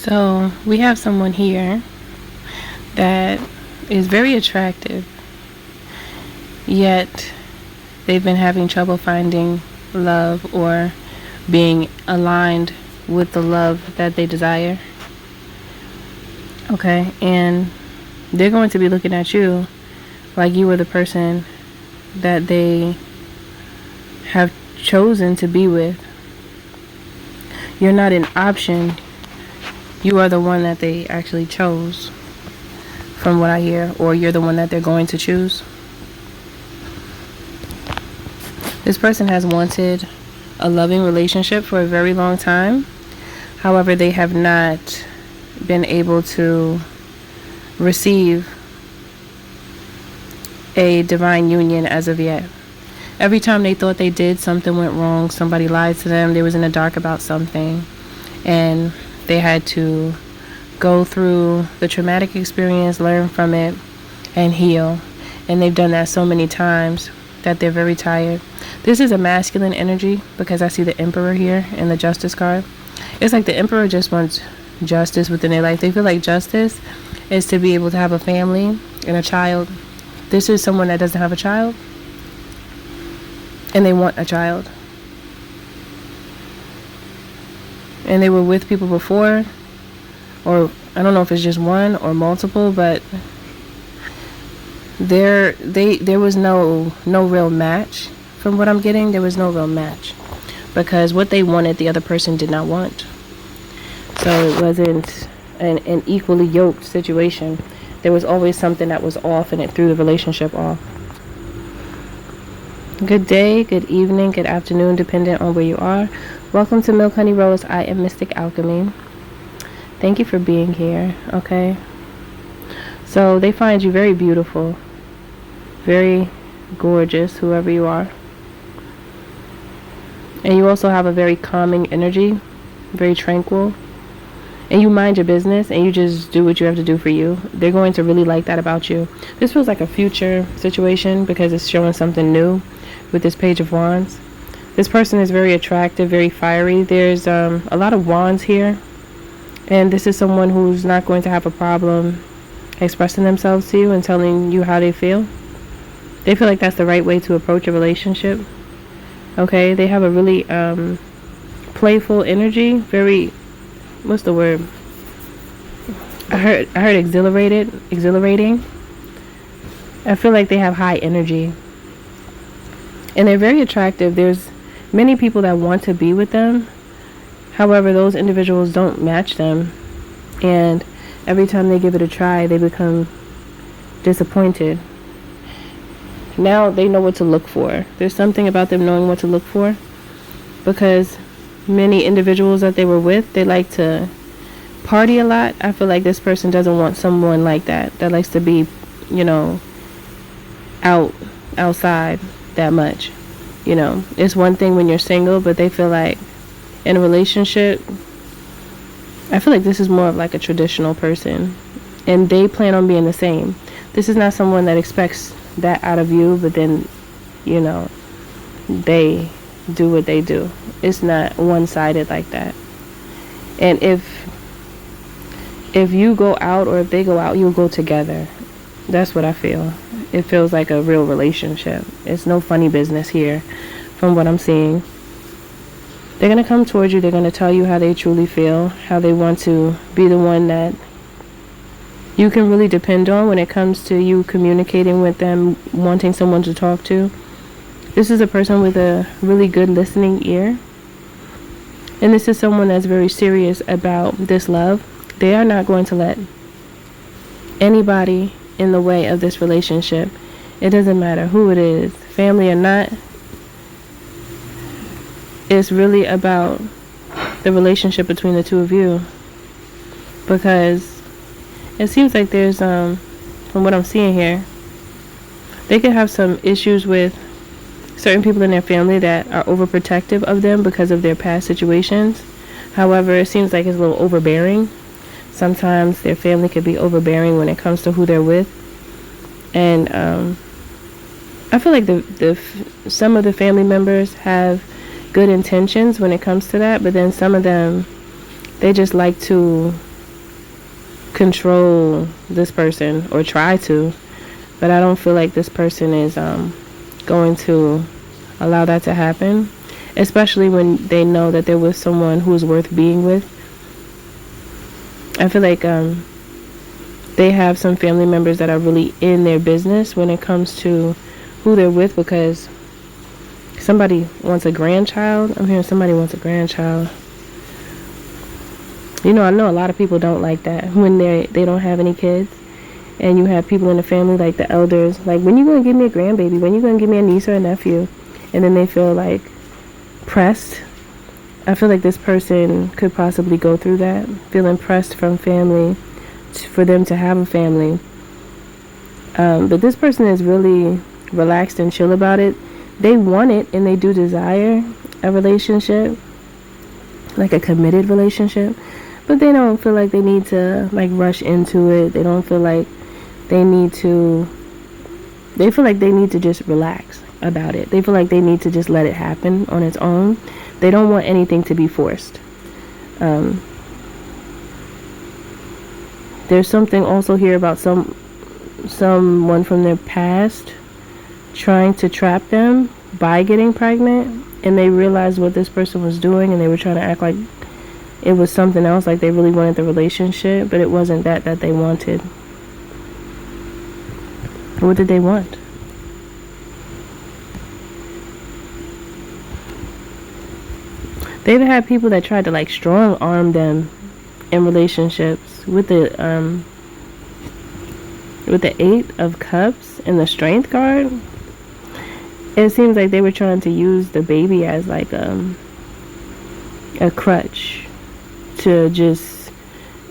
So we have someone here that is very attractive, yet they've been having trouble finding love or being aligned with the love that they desire. Okay, and they're going to be looking at you like you were the person that they have chosen to be with. You're not an option. You are the one that they actually chose, from what I hear, or you're the one that they're going to choose. This person has wanted a loving relationship for a very long time. However, they have not been able to receive a divine union as of yet. Every time they thought they did, something went wrong. Somebody lied to them. They was in the dark about something, and they had to go through the traumatic experience, learn from it, and heal. And they've done that so many times that they're very tired. This is a masculine energy because I see the Emperor here in the Justice card. It's like the Emperor just wants justice within their life. They feel like justice is to be able to have a family and a child. This is someone that doesn't have a child, and they want a child. And they were with people before, or I don't know if it's just one or multiple, but there was no real match. From what I'm getting, there was no real match, because what they wanted, the other person did not want. So it wasn't an equally yoked situation. There was always something that was off, and it threw the relationship off. Good day, good evening, good afternoon, depending on where you are. Welcome to Milk Honey Rose. I am Mystic Alchemy. Thank you for being here, okay? So they find you very beautiful, very gorgeous, whoever you are. And you also have a very calming energy, very tranquil. And you mind your business, and you just do what you have to do for you. They're going to really like that about you. This feels like a future situation because it's showing something new with this Page of Wands. This person is very attractive, very fiery. There's a lot of wands here. And this is someone who's not going to have a problem expressing themselves to you and telling you how they feel. They feel like that's the right way to approach a relationship. Okay, they have a really playful energy, very, what's the word? I heard exhilarating. I feel like they have high energy. And they're very attractive. There's many people that want to be with them. However, those individuals don't match them. And every time they give it a try, they become disappointed. Now they know what to look for. There's something about them knowing what to look for, because many individuals that they were with, they like to party a lot. I feel like this person doesn't want someone like that likes to be, outside that much. It's one thing when you're single, but they feel like in a relationship, I feel like this is more of like a traditional person, and they plan on being the same. This is not someone that expects that out of you, but then, they do what they do. It's not one-sided like that. And if you go out, or if they go out, you'll go together. That's what I feel. It feels like a real relationship. It's no funny business here, from what I'm seeing. They're going to come towards you. They're going to tell you how they truly feel, how they want to be the one that you can really depend on when it comes to you communicating with them, wanting someone to talk to. This is a person with a really good listening ear. And this is someone that's very serious about this love. They are not going to let anybody in the way of this relationship. It doesn't matter who it is, family or not. It's really about the relationship between the two of you. Because it seems like there's, from what I'm seeing here, they could have some issues with certain people in their family that are overprotective of them because of their past situations. However, it seems like it's a little overbearing. Sometimes their family could be overbearing when it comes to who they're with. And I feel like some of the family members have good intentions when it comes to that, but then some of them, they just like to control this person or try to, but I don't feel like this person is going to allow that to happen, especially when they know that they're with someone who's worth being with. I feel like they have some family members that are really in their business when it comes to who they're with, because somebody wants a grandchild. I'm hearing somebody wants a grandchild. You know, I know a lot of people don't like that when they don't have any kids, and you have people in the family, like the elders, like, when you gonna give me a grandbaby? When you gonna give me a niece or a nephew? And then they feel like pressed. I feel like this person could possibly go through that, feeling pressed from family for them to have a family. But this person is really relaxed and chill about it. They want it, and they do desire a relationship, like a committed relationship, but they don't feel like they need to like rush into it. They don't feel like they need to, they feel like they need to just relax about it. They feel like they need to just let it happen on its own. They don't want anything to be forced. There's something also here about someone from their past trying to trap them by getting pregnant, and they realized what this person was doing, and they were trying to act like it was something else, like they really wanted the relationship, but it wasn't that they wanted. What did they want? They've had people that tried to like strong arm them in relationships with the 8 of Cups and the Strength card. It seems like they were trying to use the baby as like a crutch to just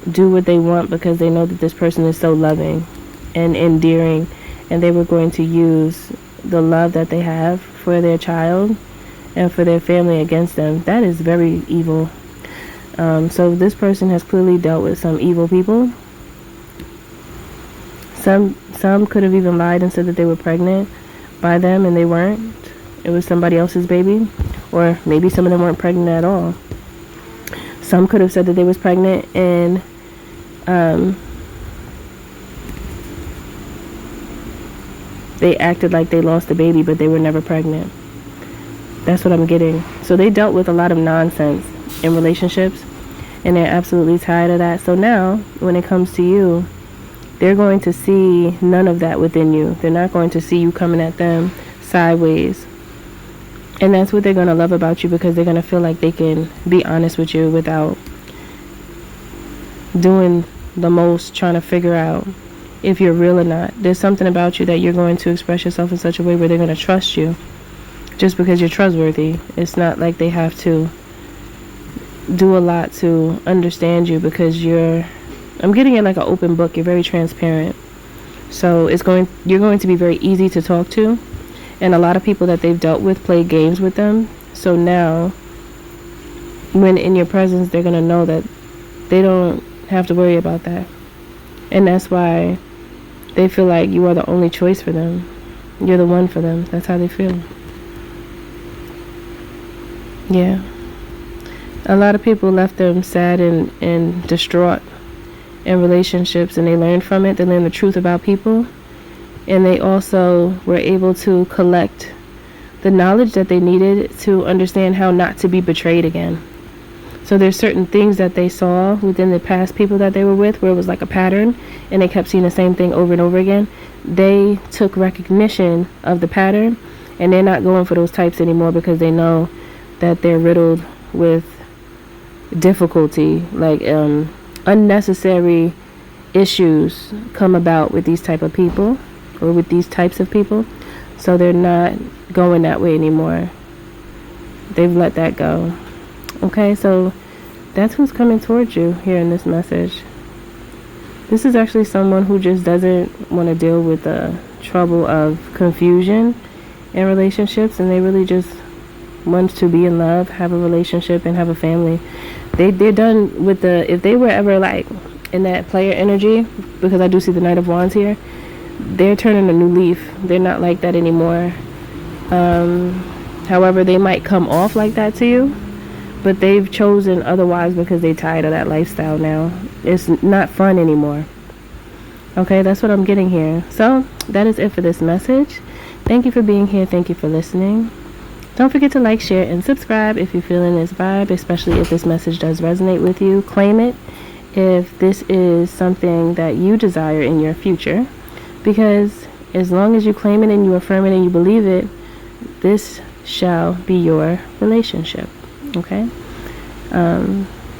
do what they want, because they know that this person is so loving and endearing, and they were going to use the love that they have for their child and for their family against them. That is very evil. So this person has clearly dealt with some evil people. Some could have even lied and said that they were pregnant by them, and they weren't. It was somebody else's baby, or maybe some of them weren't pregnant at all. Some could have said that they was pregnant, and they acted like they lost the baby, but they were never pregnant. That's what I'm getting. So they dealt with a lot of nonsense in relationships, and they're absolutely tired of that. So now, when it comes to you, they're going to see none of that within you. They're not going to see you coming at them sideways. And that's what they're going to love about you, because they're going to feel like they can be honest with you without doing the most, trying to figure out if you're real or not. There's something about you that you're going to express yourself in such a way where they're going to trust you just because you're trustworthy. It's not like they have to do a lot to understand you, because I'm getting it like an open book. You're very transparent. So you're going to be very easy to talk to. And a lot of people that they've dealt with play games with them. So now, when in your presence, they're going to know that they don't have to worry about that. And that's why they feel like you are the only choice for them. You're the one for them. That's how they feel. Yeah. A lot of people left them sad and distraught in relationships, and they learned from it. They learned the truth about people. And they also were able to collect the knowledge that they needed to understand how not to be betrayed again. So there's certain things that they saw within the past people that they were with where it was like a pattern, and they kept seeing the same thing over and over again. They took recognition of the pattern, and they're not going for those types anymore, because they know that they're riddled with difficulty. Like unnecessary issues come about with these type of people, or with these types of people. So they're not going that way anymore. They've let that go. Okay, so that's who's coming towards you here in this message. This is actually someone who just doesn't want to deal with the trouble of confusion in relationships, and they really just want to be in love, have a relationship, and have a family. They're done with if they were ever like in that player energy, because I do see the Knight of Wands here, they're turning a new leaf. They're not like that anymore. However, they might come off like that to you, But they've chosen otherwise because they're tired of that lifestyle now. It's not fun anymore. Okay, that's what I'm getting here. So that is it for this message. Thank you for being here. Thank you for listening. Don't forget to like, share, and subscribe if you're feeling this vibe, especially if this message does resonate with you. Claim it if this is something that you desire in your future, because as long as you claim it and you affirm it and you believe it, this shall be your relationship. Okay?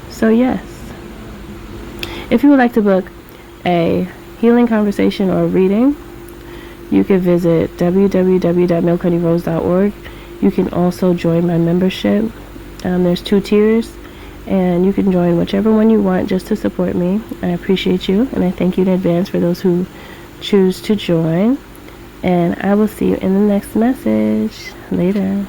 So yes, if you would like to book a healing conversation or reading, you can visit www.milkhoneyRose.org. You can also join my membership. There's 2 tiers, and you can join whichever one you want just to support me. I appreciate you, and I thank you in advance for those who choose to join. And I will see you in the next message. Later.